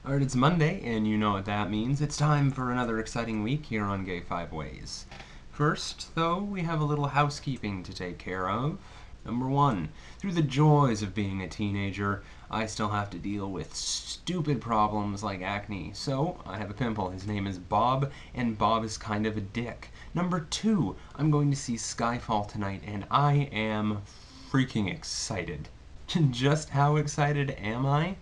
Alright, it's Monday, and you know what that means. It's time for another exciting week here on Gay Five Ways. First, though, we have a little housekeeping to take care of. Number one, through the joys of being a teenager, I still have to deal with stupid problems like acne. So, I have a pimple. His name is Bob, and Bob is kind of a dick. Number two, I'm going to see Skyfall tonight, and I am freaking excited. Just how excited am I?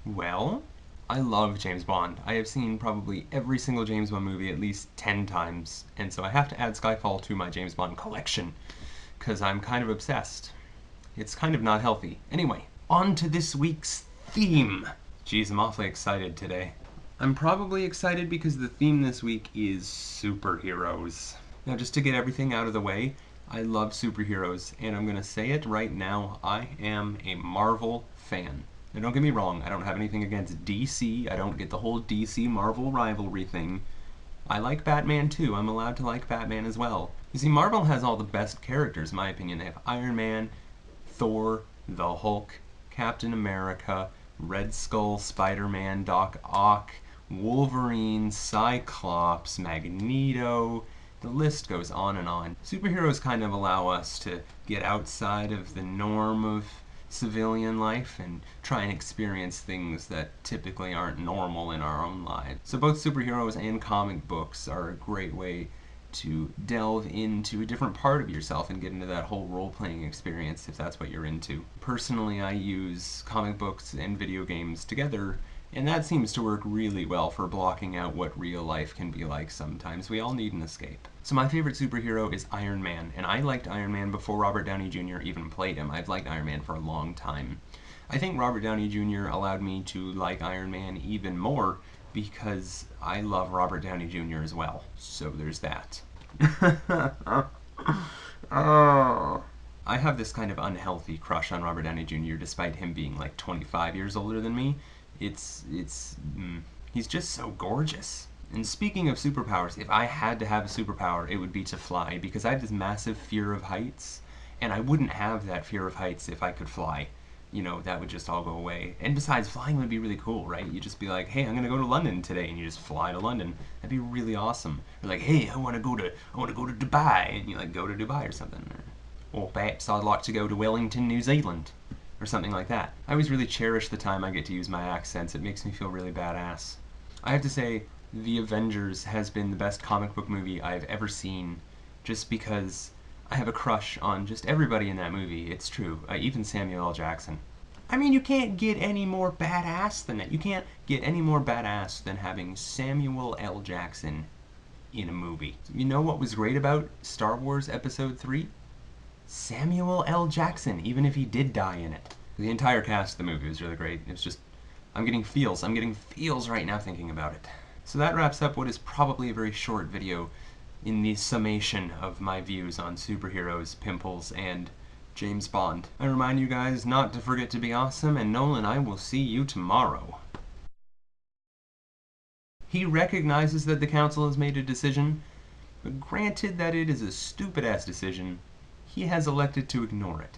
Well, I love James Bond. I have seen probably every single James Bond movie at least 10 times, and so I have to add Skyfall to my James Bond collection, because I'm kind of obsessed. It's kind of not healthy. Anyway, on to this week's theme. Geez, I'm awfully excited today. I'm probably excited because the theme this week is superheroes. Now, just to get everything out of the way, I love superheroes, and I'm going to say it right now, I am a Marvel fan. Now, don't get me wrong, I don't have anything against DC. I don't get the whole DC-Marvel rivalry thing. I like Batman too. I'm allowed to like Batman as well. You see, Marvel has all the best characters, in my opinion. They have Iron Man, Thor, the Hulk, Captain America, Red Skull, Spider-Man, Doc Ock, Wolverine, Cyclops, Magneto. The list goes on and on. Superheroes kind of allow us to get outside of the norm of civilian life and try and experience things that typically aren't normal in our own lives. So both superheroes and comic books are a great way to delve into a different part of yourself and get into that whole role-playing experience if that's what you're into. Personally, I use comic books and video games together, and that seems to work really well for blocking out what real life can be like sometimes. We all need an escape. So my favorite superhero is Iron Man, and I liked Iron Man before Robert Downey Jr. even played him. I've liked Iron Man for a long time. I think Robert Downey Jr. allowed me to like Iron Man even more because I love Robert Downey Jr. as well. So there's that. Oh. I have this kind of unhealthy crush on Robert Downey Jr. despite him being like 25 years older than me. He's just so gorgeous. And speaking of superpowers, if I had to have a superpower, it would be to fly, because I have this massive fear of heights, and I wouldn't have that fear of heights if I could fly. You know, that would just all go away. And besides, flying would be really cool, right? You'd just be like, hey, I'm gonna go to London today, and you just fly to London. That'd be really awesome. Or like, hey, I wanna go to Dubai, and you like go to Dubai or something. Or perhaps I'd like to go to Wellington, New Zealand, or something like that. I always really cherish the time I get to use my accents. It makes me feel really badass. I have to say, The Avengers has been the best comic book movie I've ever seen, just because I have a crush on just everybody in that movie. It's true, even Samuel L. Jackson. I mean, you can't get any more badass than that. You can't get any more badass than having Samuel L. Jackson in a movie. You know what was great about Star Wars Episode 3? Samuel L. Jackson, even if he did die in it. The entire cast of the movie was really great. It was just, I'm getting feels right now thinking about it. So that wraps up what is probably a very short video in the summation of my views on superheroes, Pimples, and James Bond. I remind you guys not to forget to be awesome, and Nolan, I will see you tomorrow. He recognizes that the council has made a decision, but granted that it is a stupid-ass decision, he has elected to ignore it.